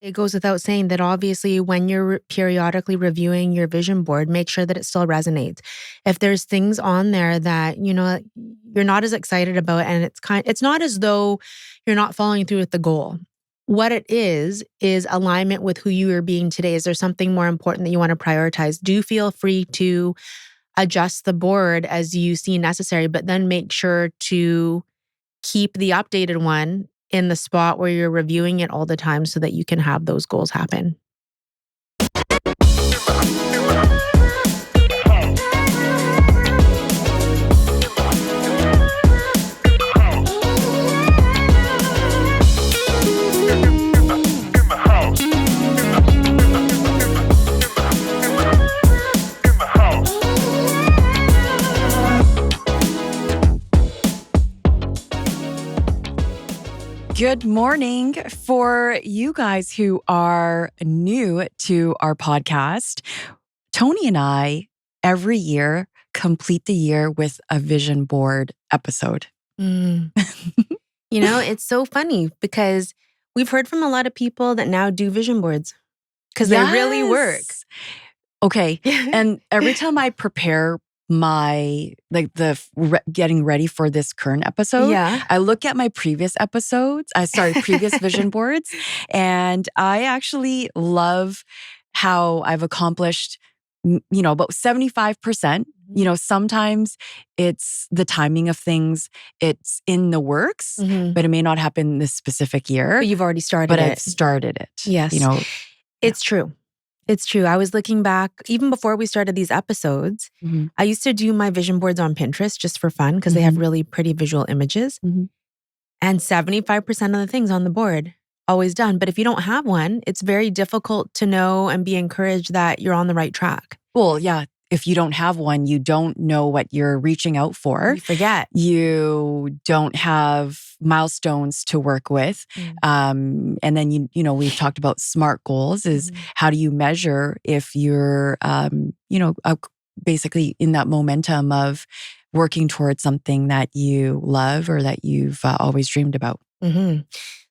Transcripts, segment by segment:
It goes without saying that obviously when you're periodically reviewing your vision board, make sure that it still resonates. If there's things on there that, you're not as excited about and it's not as though you're not following through with the goal. What it is alignment with who you are being today. Is there something more important that you want to prioritize? Do feel free to adjust the board as you see necessary, but then make sure to keep the updated one in the spot where you're reviewing it all the time so that you can have those goals happen. Good morning. For you guys who are new to our podcast, Toni and I, every year, complete the year with a vision board episode. It's so funny because we've heard from a lot of people that now do vision boards because they really work. Okay. And every time I prepare my getting ready for this current episode, I look at my previous previous vision boards, and I actually love how I've accomplished, about 75%. Sometimes it's the timing of things, it's in the works, but it may not happen this specific year. But you've already started but it. I've started it. Yes. It's true. It's true. I was looking back, even before we started these episodes, I used to do my vision boards on Pinterest just for fun because they have really pretty visual images. And 75% of the things on the board, always done. But if you don't have one, it's very difficult to know and be encouraged that you're on the right track. Well, yeah. If you don't have one, you don't know what you're reaching out for. You forget. You don't have milestones to work with. And then, we've talked about SMART goals is how do you measure if you're, basically in that momentum of working towards something that you love or that you've always dreamed about.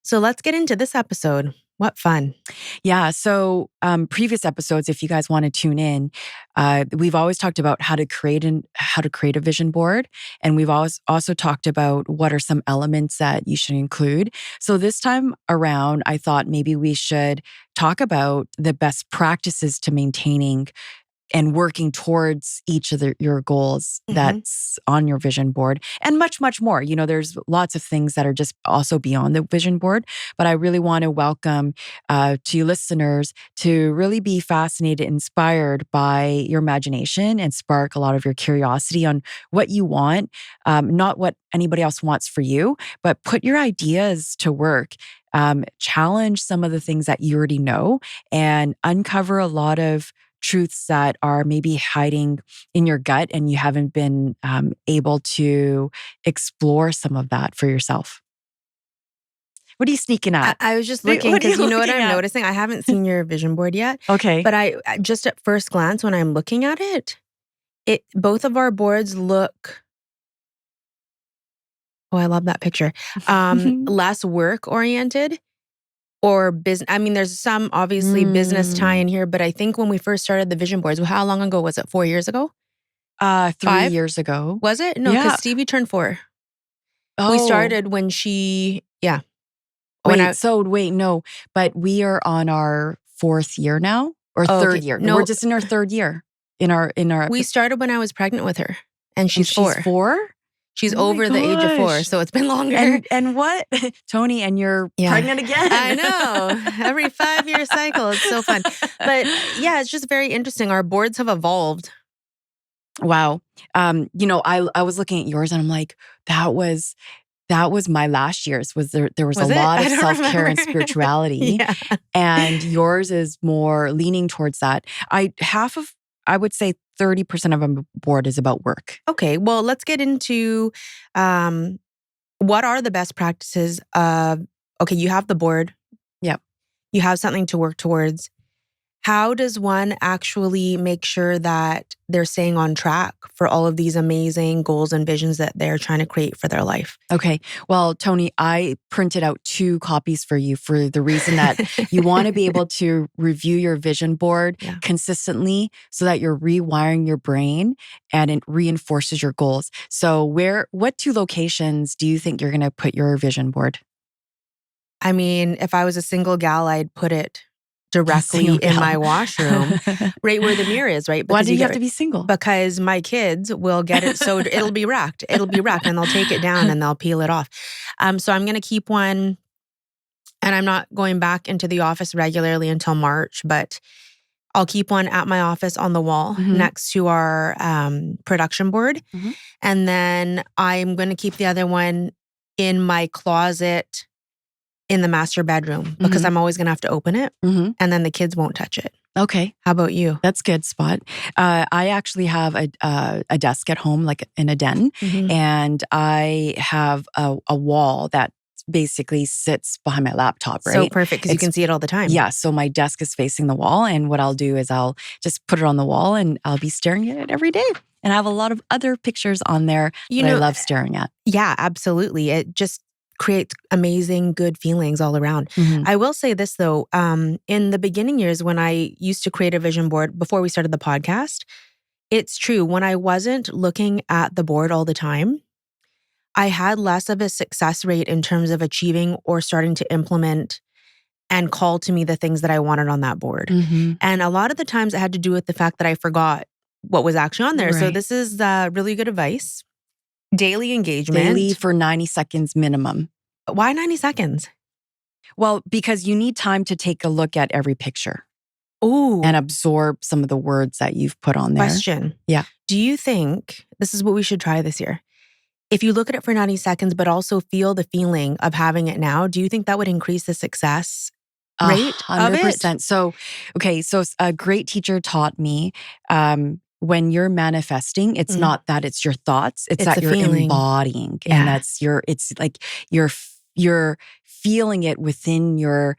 So let's get into this episode. What fun. Yeah. So previous episodes, if you guys want to tune in, we've always talked about how to create a vision board. And we've also talked about what are some elements that you should include. So this time around, I thought maybe we should talk about the best practices to maintaining and working towards each of your goals that's on your vision board, and much, much more. There's lots of things that are just also beyond the vision board, but I really want to welcome to you listeners to really be fascinated, inspired by your imagination and spark a lot of your curiosity on what you want, not what anybody else wants for you, but put your ideas to work. Challenge some of the things that you already know and uncover a lot of truths that are maybe hiding in your gut and you haven't been able to explore some of that for yourself. What are you sneaking at? I was just looking because you know what I'm noticing? I haven't seen your vision board yet. Okay. But I just at first glance when I'm looking at it, both of our boards look, I love that picture, less work oriented. Or business. I mean, there's some obviously business tie in here, but I think when we first started the vision boards, how long ago was it? 4 years ago? 3 years ago. Was it? No, because Stevie turned 4. Oh. We started when she, no, but we are on our 4th year now, or third year. No, we're just in our 3rd year. We started when I was pregnant with her, and she's 4. She's 4? She's over the age of 4, so it's been longer. And what? Toni, and you're pregnant again. I know. Every 5-year cycle. It's so fun. But yeah, it's just very interesting. Our boards have evolved. Wow. I was looking at yours and I'm like, that was my last year's. There was a lot of self-care and spirituality. And yours is more leaning towards that. I would say 30% of a board is about work. Okay, well, let's get into what are the best practices of, you have the board. Yep. You have something to work towards. How does one actually make sure that they're staying on track for all of these amazing goals and visions that they're trying to create for their life? Okay. Well, Toni, I printed out 2 copies for you for the reason that you want to be able to review your vision board Yeah. consistently so that you're rewiring your brain and it reinforces your goals. So what 2 locations do you think you're going to put your vision board? I mean, if I was a single gal, I'd put it directly Single in gal. my washroom, right where the mirror is, right? Why Because do you have to be single? because my kids will get it so it'll be racked. It'll be racked and they'll take it down and they'll peel it off. So I'm going to keep one, and I'm not going back into the office regularly until March, but I'll keep one at my office on the wall next to our production board. And then I'm going to keep the other one in my closet in the master bedroom because I'm always going to have to open it and then the kids won't touch it. Okay. How about you? That's a good spot. I actually have a desk at home, like in a den, and I have a wall that basically sits behind my laptop, right? So perfect because you can see it all the time. Yeah. So my desk is facing the wall, and what I'll do is I'll just put it on the wall and I'll be staring at it every day. And I have a lot of other pictures on there that I love staring at. Yeah, absolutely. It just creates amazing, good feelings all around. I will say this though, in the beginning years when I used to create a vision board before we started the podcast, it's true. When I wasn't looking at the board all the time, I had less of a success rate in terms of achieving or starting to implement and call to me the things that I wanted on that board. And a lot of the times it had to do with the fact that I forgot what was actually on there. So this is really good advice. Daily engagement. Daily for 90 seconds minimum. Why 90 seconds? Well, because you need time to take a look at every picture. Ooh. And absorb some of the words that you've put on there. Question. Yeah. Do you think, this is what we should try this year, if you look at it for 90 seconds, but also feel the feeling of having it now, do you think that would increase the success rate of it? 100%. So a great teacher taught me, when you're manifesting, it's not that it's your thoughts, it's that you're feeling. embodying. Yeah. And it's like you're feeling it within your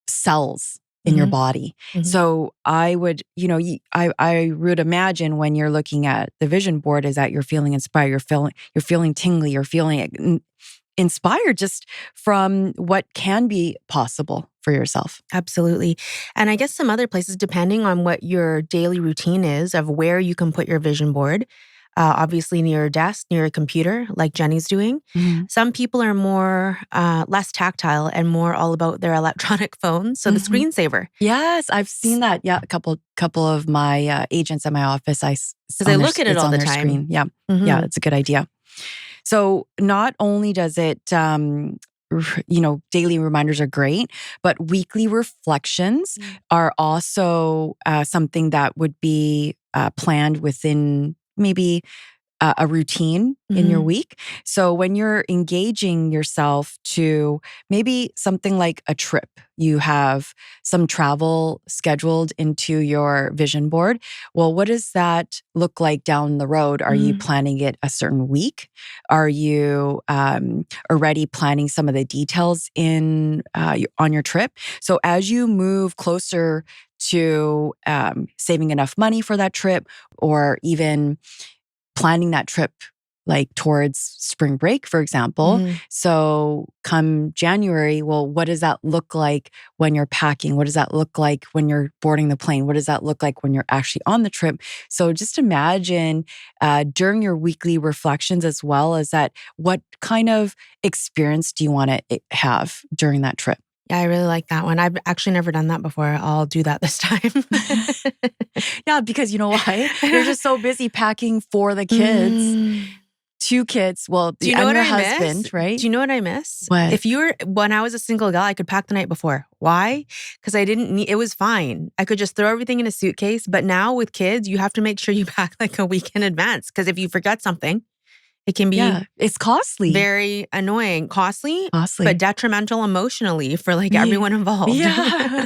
cells in your body. So I would, I would imagine when you're looking at the vision board is that you're feeling inspired, you're feeling tingly, you're feeling inspired just from what can be possible for yourself. Absolutely. And I guess some other places, depending on what your daily routine is of where you can put your vision board, obviously near your desk, near a computer, like Jenny's doing. Some people are more, less tactile and more all about their electronic phones. So the screensaver. Yes, I've seen that. Yeah, a couple of my agents at my office, because I look at it all the time. Screen. Yeah, yeah, it's a good idea. So not only does it, daily reminders are great, but weekly reflections are also something that would be planned within maybe a routine in your week. So when you're engaging yourself to maybe something like a trip, you have some travel scheduled into your vision board. Well, what does that look like down the road? Are you planning it a certain week? Are you already planning some of the details on your trip? So as you move closer to saving enough money for that trip, or even planning that trip like towards spring break, for example. So come January, well, what does that look like when you're packing? What does that look like when you're boarding the plane? What does that look like when you're actually on the trip? So just imagine during your weekly reflections as well as that, what kind of experience do you want to have during that trip? Yeah, I really like that one. I've actually never done that before. I'll do that this time. Yeah, because you know why? You're just so busy packing for the kids. 2 kids. Well, do you know and what your I husband, miss? right? Do you know what I miss? What? When I was a single gal, I could pack the night before. Why? Because I didn't need, it was fine. I could just throw everything in a suitcase. But now with kids, you have to make sure you pack like a week in advance. Because if you forget something, it can be it's costly. Very annoying, costly, but detrimental emotionally for like everyone involved. Yeah.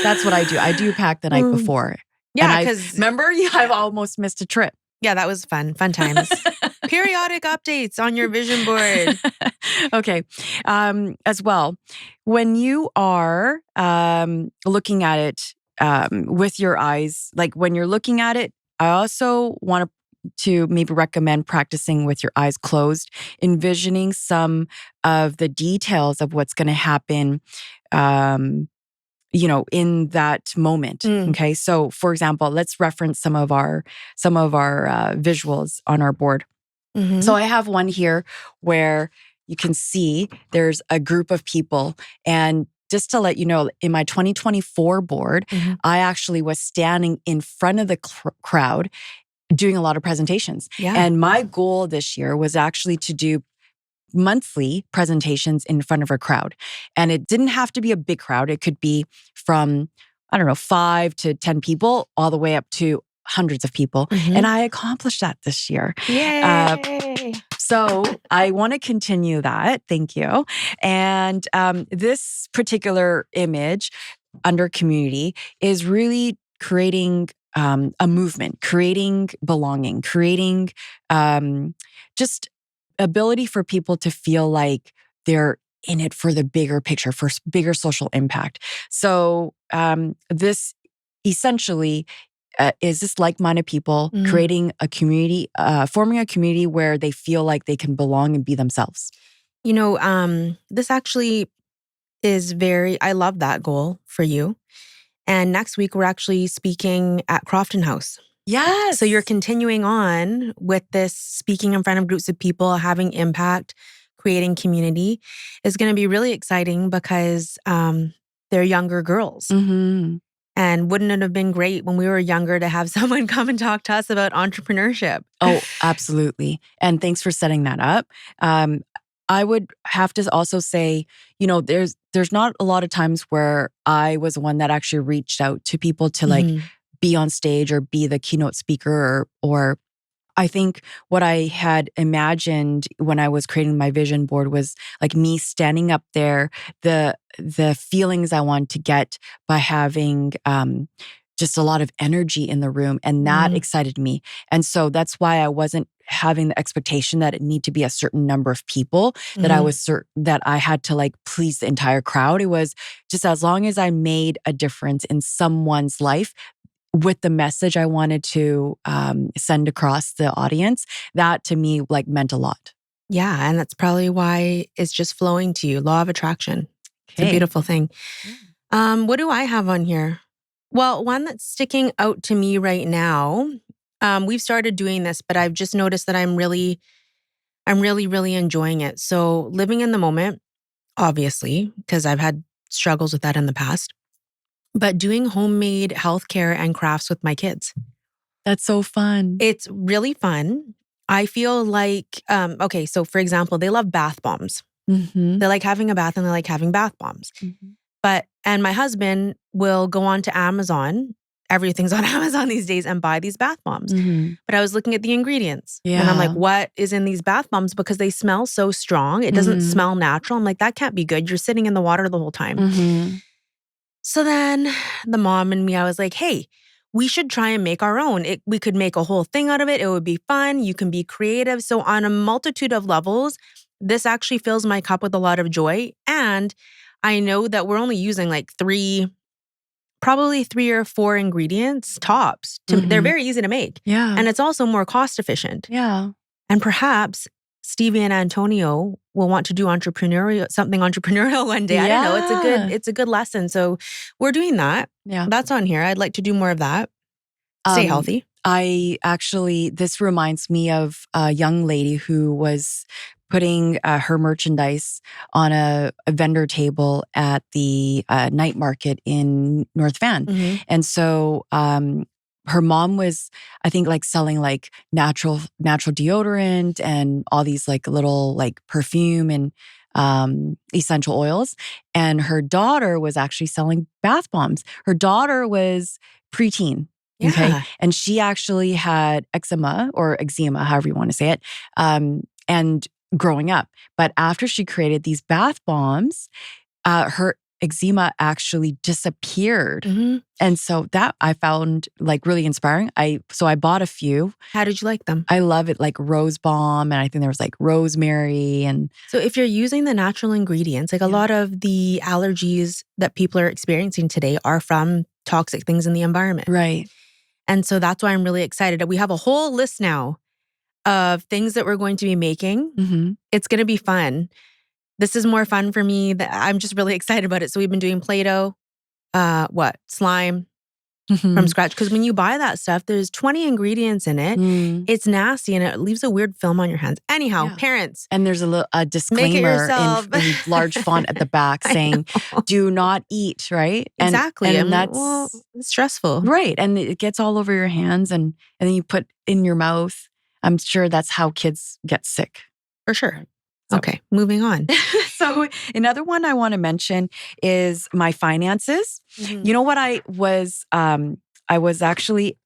That's what I do. I do pack the night before. Yeah, because remember, I've almost missed a trip. Yeah, that was fun. Fun times. Periodic updates on your vision board. Okay. As well, when you are looking at it with your eyes, like when you're looking at it, I also want to maybe recommend practicing with your eyes closed, envisioning some of the details of what's going to happen. In that moment. Okay. So for example, let's reference some of our visuals on our board. Mm-hmm. So I have one here where you can see there's a group of people. And just to let you know, in my 2024 board, I actually was standing in front of the crowd doing a lot of presentations. Yeah. And my goal this year was actually to do monthly presentations in front of a crowd. And it didn't have to be a big crowd. It could be from, 5 to 10 people all the way up to hundreds of people. And I accomplished that this year. Yay! So I want to continue that. Thank you. And this particular image under community is really creating a movement, creating belonging, creating just ability for people to feel like they're in it for the bigger picture, for bigger social impact. So this essentially is this like-minded people creating a community, forming a community where they feel like they can belong and be themselves. This actually is I love that goal for you. And next week, we're actually speaking at Crofton House. Yes. So you're continuing on with this speaking in front of groups of people, having impact, creating community is going to be really exciting because they're younger girls. And wouldn't it have been great when we were younger to have someone come and talk to us about entrepreneurship? Oh, absolutely. And thanks for setting that up. I would have to also say, there's not a lot of times where I was the one that actually reached out to people to like be on stage or be the keynote speaker or I think what I had imagined when I was creating my vision board was like me standing up there, the feelings I wanted to get by having just a lot of energy in the room, and that excited me. And so that's why I wasn't having the expectation that it need to be a certain number of people, that I was that I had to like please the entire crowd. It was just as long as I made a difference in someone's life with the message I wanted to send across the audience, that to me like meant a lot. Yeah, and that's probably why it's just flowing to you. Law of attraction. It's a beautiful thing. What do I have on here? Well, one that's sticking out to me right now, we've started doing this, but I've just noticed that I'm really enjoying it. So living in the moment, obviously, because I've had struggles with that in the past, but doing homemade healthcare and crafts with my kids. That's so fun. It's really fun. I feel like, okay, so for example, they love bath bombs. They like having a bath and they like having bath bombs. And my husband will go on to Amazon. Everything's on Amazon these days and buy these bath bombs. But I was looking at the ingredients and I'm like, what is in these bath bombs? Because they smell so strong. It doesn't smell natural. I'm like, that can't be good. You're sitting in the water the whole time. So then the mom and me, I was like, hey, we should try and make our own. We could make a whole thing out of it. It would be fun. You can be creative. So on a multitude of levels, this actually fills my cup with a lot of joy. And I know that we're only using like probably 3 or 4 ingredients tops. They're very easy to make. Yeah. And it's also more cost efficient. Yeah. And perhaps Stevie and Antonio will want to do something entrepreneurial one day. I don't know. It's a good lesson. So we're doing that. Yeah. That's on here. I'd like to do more of that. Stay healthy. This reminds me of a young lady who was putting her merchandise on a vendor table at the night market in North Van. And so her mom was, I think, like selling like natural deodorant and all these like little like perfume and essential oils. And her daughter was actually selling bath bombs. Her daughter was preteen. Yeah. Okay. And she actually had eczema, however you want to say it, and growing up. But after she created these bath bombs, eczema actually disappeared. Mhm. And so that I found like really inspiring. So I bought a few. How did you like them? I love it, like rose balm, and I think there was like rosemary and So if you're using the natural ingredients, like a lot of the allergies that people are experiencing today are from toxic things in the environment. right. And so that's why I'm really excited that we have a whole list now of things that we're going to be making. Mm-hmm. It's going to be fun. This is more fun for me. I'm just really excited about it. So we've been doing Play-Doh, slime from scratch. Because when you buy that stuff, there's 20 ingredients in it. Mm. It's nasty and it leaves a weird film on your hands. Anyhow, Yeah. parents. And there's a disclaimer yourself. in large font at the back saying, "Do not eat." Right? Exactly. And that's well, it's stressful. right. And it gets all over your hands, and then you put in your mouth. I'm sure that's how kids get sick. For sure. So. Okay, moving on. So another one I want to mention is my finances. Mhm. You know what I was actually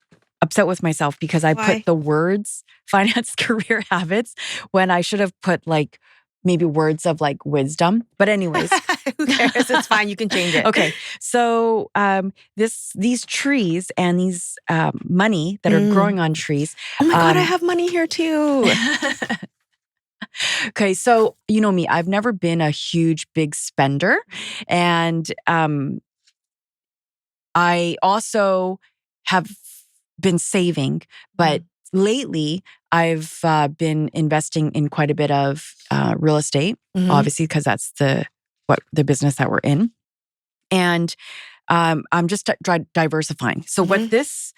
upset with myself because I Why? put the words finance career habits when I should have put like maybe words of like wisdom. But anyways. Who cares? It's fine. You can change it. Okay. So these trees and these money that are growing on trees. Oh my God, I have money here too. Okay, so you know me, I've never been a huge, big spender. And I also have been saving, but lately I've been investing in quite a bit of real estate, obviously, because that's the business that we're in. And I'm just diversifying. So what this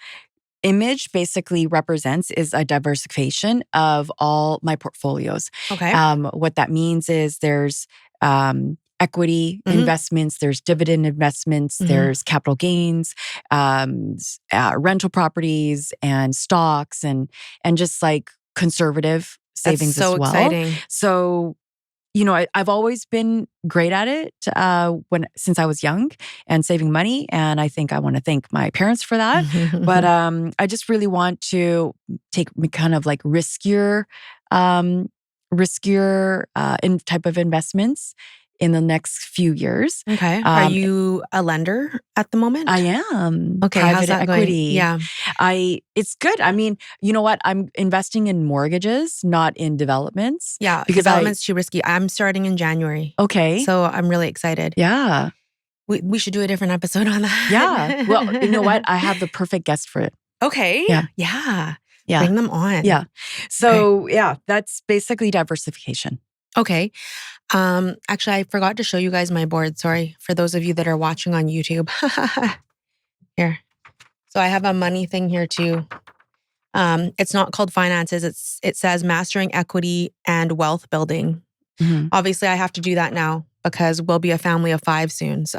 image basically represents is a diversification of all my portfolios. Okay. What that means is there's equity investments, there's dividend investments, there's capital gains, rental properties, and stocks, and just like conservative savings That's so as well. exciting. So, you know, I've always been great at it since I was young and saving money. And I think I want to thank my parents for that. But I just really want to take kind of like riskier type of investments in the next few years. Okay. Are you a lender at the moment? I am. Okay. Private How's that equity. going? Yeah. It's good. I mean, you know what? I'm investing in mortgages, not in developments. Yeah. Because development's too risky. I'm starting in January. Okay. So I'm really excited. Yeah. We should do a different episode on that. Yeah. Well, you know what? I have the perfect guest for it. Okay. Yeah. Yeah. Yeah. Bring them on. Yeah. So yeah, that's basically diversification. Okay. Actually, I forgot to show you guys my board. Sorry for those of you that are watching on YouTube. Here. So I have a money thing here too. It's not called finances. It says mastering equity and wealth building. Obviously, I have to do that now because we'll be a family of 5 soon. So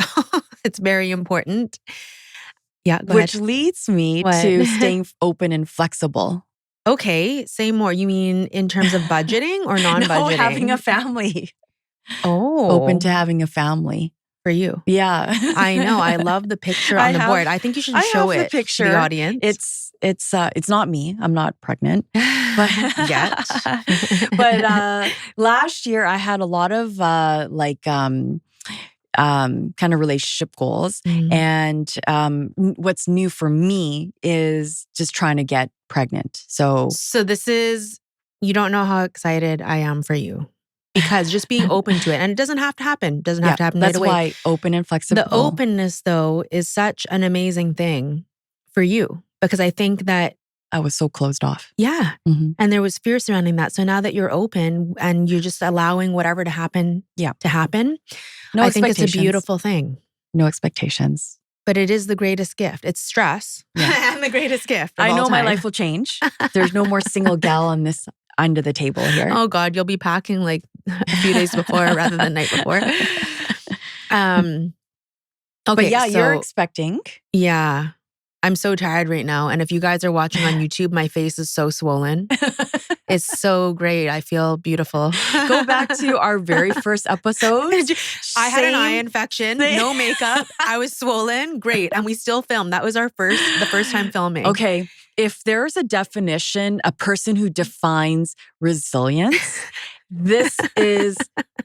it's very important. Yeah, go Which ahead. leads me to staying open and flexible. Okay, say more. You mean in terms of budgeting or non-budgeting? No, having a family. Oh. Open to having a family. For you. Yeah. I know. I love the picture on the board. I think you should show it to the audience. It's not me. I'm not pregnant. But yet. But last year I had a lot of kind of relationship goals. And what's new for me is just trying to get pregnant. So this is, you don't know how excited I am for you. Because just being open to it, and it doesn't have to happen. Doesn't have to happen right away. That's why open and flexible. The openness, though, is such an amazing thing for you. Because I think that I was so closed off. Yeah. And there was fear surrounding that. So now that you're open and you're just allowing whatever to happen to happen, I think it's a beautiful thing. No expectations. But it is the greatest gift. It's stress and the greatest gift of I know all my time. life will change. There's no more single gal on this end of the table here. Oh God, you'll be packing like a few days before rather than the night before. Okay, but yeah, you're expecting. Yeah. I'm so tired right now. And if you guys are watching on YouTube, my face is so swollen. It's so great. I feel beautiful. Go back to our very first episode. I had an eye infection, no makeup. I was swollen. Great. And we still filmed. That was the first time filming. Okay. If there's a definition, a person who defines resilience, this is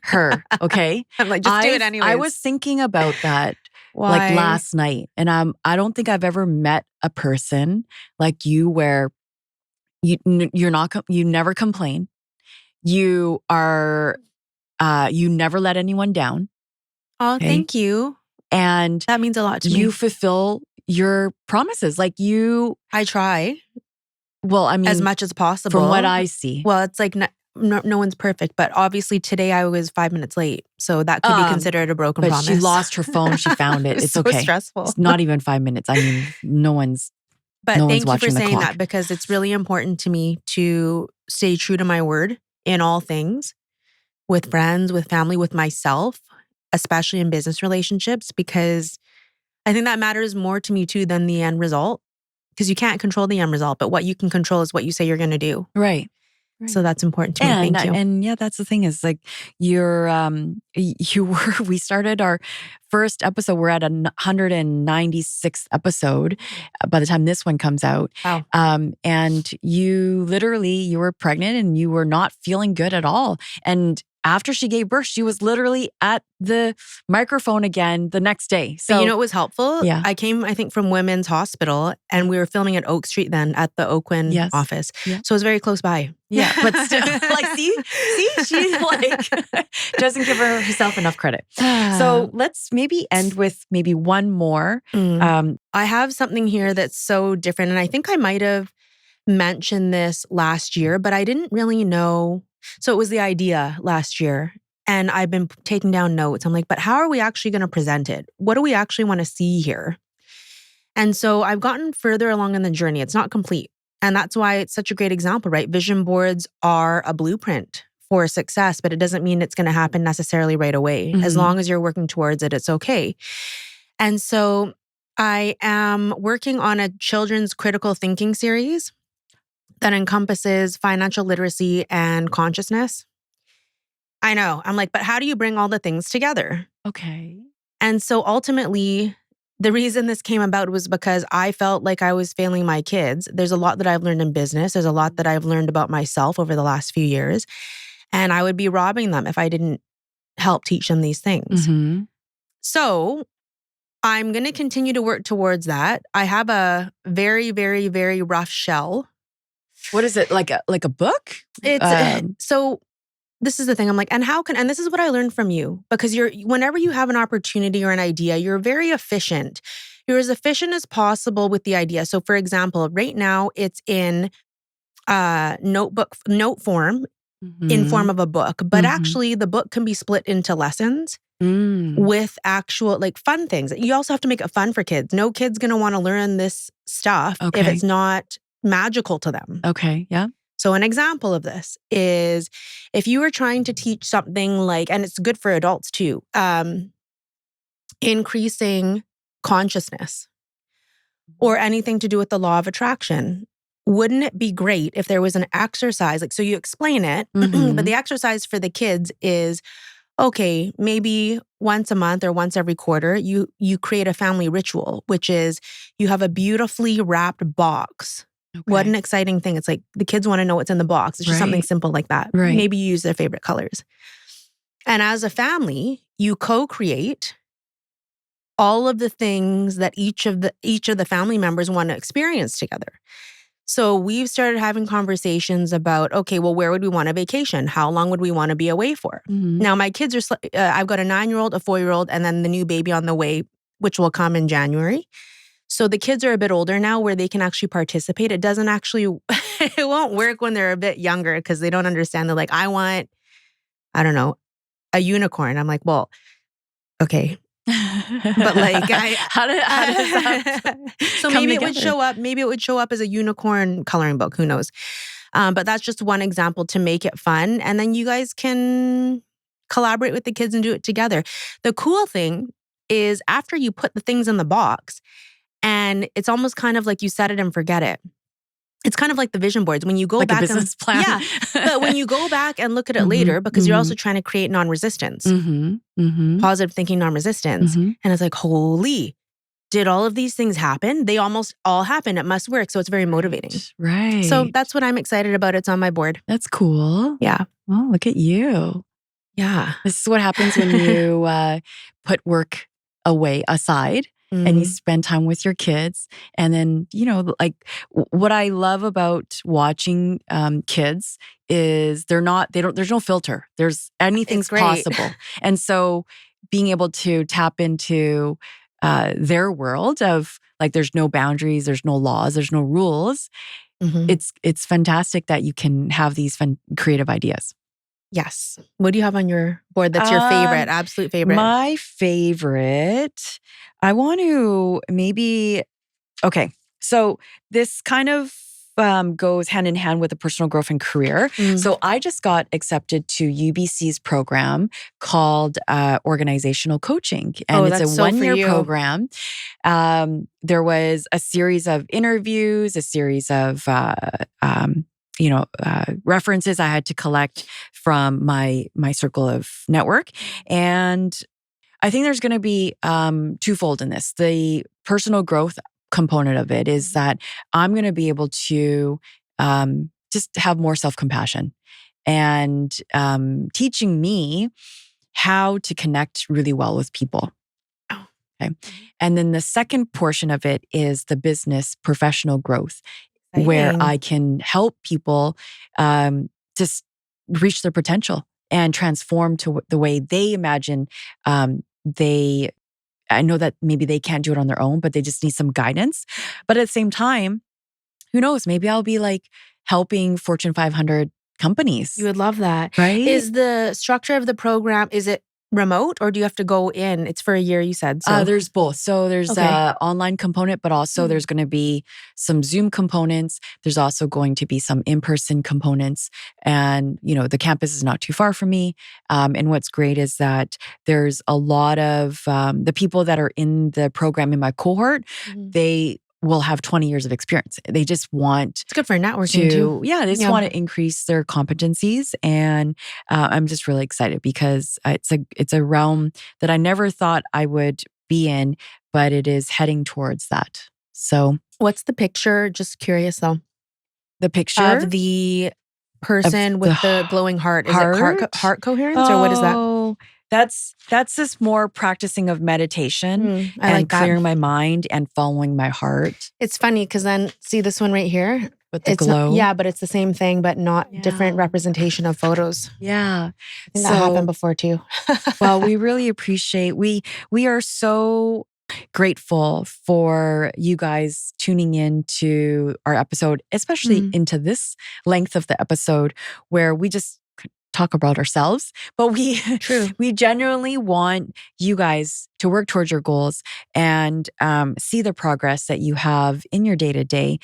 her. Okay. I'm like, just do it anyways. I was thinking about that Why? like last night. And I don't think I've ever met a person like you where you never complain. You are, you never let anyone down. Oh, Okay? thank you. And That means a lot to me. you fulfill your promises. Like I try. Well, I mean, as much as possible. From what I see. Well, it's like no one's perfect, but obviously today I was 5 minutes late. So that could be considered a broken promise. But she lost her phone. She found it. It's so okay. Stressful. It's not even 5 minutes. I mean, no one's thank you for saying clock. that, because it's really important to me to stay true to my word in all things, with friends, with family, with myself, especially in business relationships, because I think that matters more to me too than the end result. Because you can't control the end result, but what you can control is what you say you're going to do. Right. So that's important to me. Thank you. And yeah, that's the thing is like we started our first episode. We're at a 196th episode by the time this one comes out. Wow. And you were pregnant and you were not feeling good at all. And after she gave birth, she was literally at the microphone again the next day. So but you know what was helpful? Yeah. I came, I think, from Women's Hospital, and we were filming at Oak Street then at the Oakland office. Yeah. So it was very close by. Yeah, but still, like, see, she like doesn't give herself enough credit. So let's maybe end with maybe one more. I have something here that's so different, and I think I might have mentioned this last year, but I didn't really know. So it was the idea last year, and I've been taking down notes. I'm like, but how are we actually going to present it? What do we actually want to see here? And so I've gotten further along in the journey. It's not complete. And that's why it's such a great example, right? Vision boards are a blueprint for success, but it doesn't mean it's going to happen necessarily right away. Mm-hmm. As long as you're working towards it, it's okay. And so I am working on a children's critical thinking series that encompasses financial literacy and consciousness. I know. I'm like, but how do you bring all the things together? Okay. And so ultimately, the reason this came about was because I felt like I was failing my kids. There's a lot that I've learned in business. There's a lot that I've learned about myself over the last few years. And I would be robbing them if I didn't help teach them these things. Mm-hmm. So I'm going to continue to work towards that. I have a very, very, very rough shell. What is it? Like a book? It's so this is the thing. I'm like, and this is what I learned from you, because whenever you have an opportunity or an idea, you're very efficient. You're as efficient as possible with the idea. So for example, right now it's in note form, in form of a book, but actually the book can be split into lessons with actual like fun things. You also have to make it fun for kids. No kid's going to want to learn this stuff if it's not magical to them. Okay. Yeah. So an example of this is if you were trying to teach something like, and it's good for adults too, increasing consciousness or anything to do with the law of attraction. Wouldn't it be great if there was an exercise? Like, so you explain it, but the exercise for the kids is, okay, maybe once a month or once every quarter, you create a family ritual, which is you have a beautifully wrapped box. Okay. What an exciting thing. It's like the kids want to know what's in the box. It's just something simple like that. Right. Maybe you use their favorite colors. And as a family, you co-create all of the things that each of the family members want to experience together. So we've started having conversations about, okay, well, where would we want a vacation? How long would we want to be away for? Now, my kids are, I've got a 9-year-old, a 4-year-old, and then the new baby on the way, which will come in January. So the kids are a bit older now where they can actually participate. It doesn't actually, it won't work when they're a bit younger because they don't understand. They're like, I want, I don't know, a unicorn. I'm like, well, okay. But like, how does that so maybe it would show up. Maybe it would show up as a unicorn coloring book. Who knows? But that's just one example to make it fun, and then you guys can collaborate with the kids and do it together. The cool thing is after you put the things in the box, and it's almost kind of like you set it and forget it. It's kind of like the vision boards. When you go like back, a business plan. Yeah. But when you go back and look at it later, because you're also trying to create non-resistance, positive thinking, non-resistance. And it's like, holy, did all of these things happen? They almost all happen. It must work. So it's very motivating. Right. So that's what I'm excited about. It's on my board. That's cool. Yeah. Oh, look at you. Yeah. This is what happens when you put work aside and you spend time with your kids. And then, like what I love about watching kids is there's no filter. Anything's possible. And so being able to tap into their world of like, there's no boundaries, there's no laws, there's no rules. It's fantastic that you can have these fun, creative ideas. Yes. What do you have on your board that's your favorite, absolute favorite? My favorite, I want to okay. So this kind of goes hand in hand with the personal growth and career. So I just got accepted to UBC's program called Organizational Coaching. And it's a 1-year program. There was a series of interviews, a series of references I had to collect from my circle of network. And I think there's going to be twofold in this. The personal growth component of it is that I'm going to be able to just have more self-compassion and teaching me how to connect really well with people. Okay. And then the second portion of it is the business professional growth, where I can help people just reach their potential and transform to the way they imagine I know that maybe they can't do it on their own, but they just need some guidance. But at the same time, who knows? Maybe I'll be like helping Fortune 500 companies. You would love that. Right? Is the structure of the program, is it remote or do you have to go in? It's for a year, you said. So there's both. So there's an online component, but also there's going to be some Zoom components. There's also going to be some in-person components. And, the campus is not too far from me. And what's great is that there's a lot of the people that are in the program in my cohort, they will have 20 years of experience. They just want it's good for networking too. Yeah, they just want to increase their competencies. And I'm just really excited because it's a realm that I never thought I would be in, but it is heading towards that. So what's the picture? Just curious though. The picture of the person with the glowing heart. Is it heart coherence or what is that? That's just more practicing of meditation and clearing my mind and following my heart. It's funny because then see this one right here with the glow. But it's the same thing, but not different representation of photos. Yeah, I think that happened before too. Well, we really appreciate. We are so grateful for you guys tuning in to our episode, especially into this length of the episode where we just talk about ourselves, but we genuinely want you guys to work towards your goals and see the progress that you have in your day-to-day.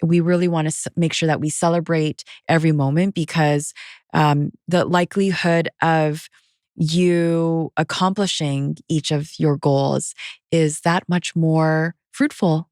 We really want to make sure that we celebrate every moment because the likelihood of you accomplishing each of your goals is that much more fruitful.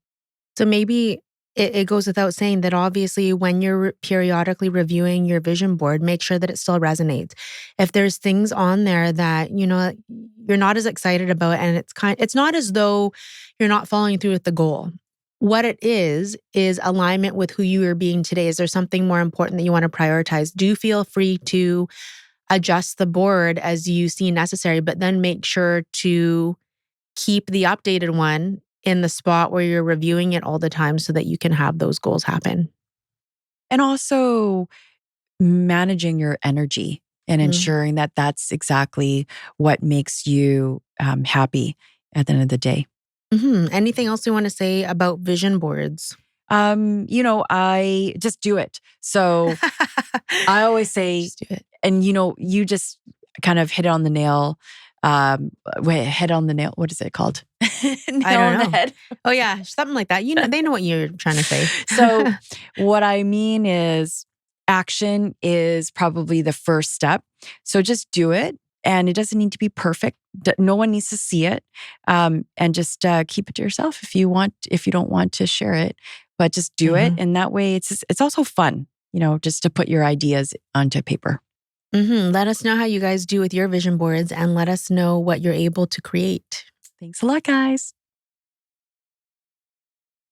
So maybe it goes without saying that obviously when you're periodically reviewing your vision board, make sure that it still resonates. If there's things on there that, you're not as excited about and it's not as though you're not following through with the goal. What it is alignment with who you are being today. Is there something more important that you want to prioritize? Do feel free to adjust the board as you see necessary, but then make sure to keep the updated one in the spot where you're reviewing it all the time so that you can have those goals happen. And also managing your energy and ensuring that that's exactly what makes you happy at the end of the day. Anything else you want to say about vision boards? I just do it. So I always say, just do it. And you just kind of hit it on the nail. Head on the nail. What is it called? Nail I don't on know. the head. Oh yeah, something like that. They know what you're trying to say. So what I mean is action is probably the first step. So just do it. And it doesn't need to be perfect. No one needs to see it. And just keep it to yourself if you don't want to share it, but just do it. And that way it's also fun, just to put your ideas onto paper. Let us know how you guys do with your vision boards and let us know what you're able to create. Thanks a lot, guys.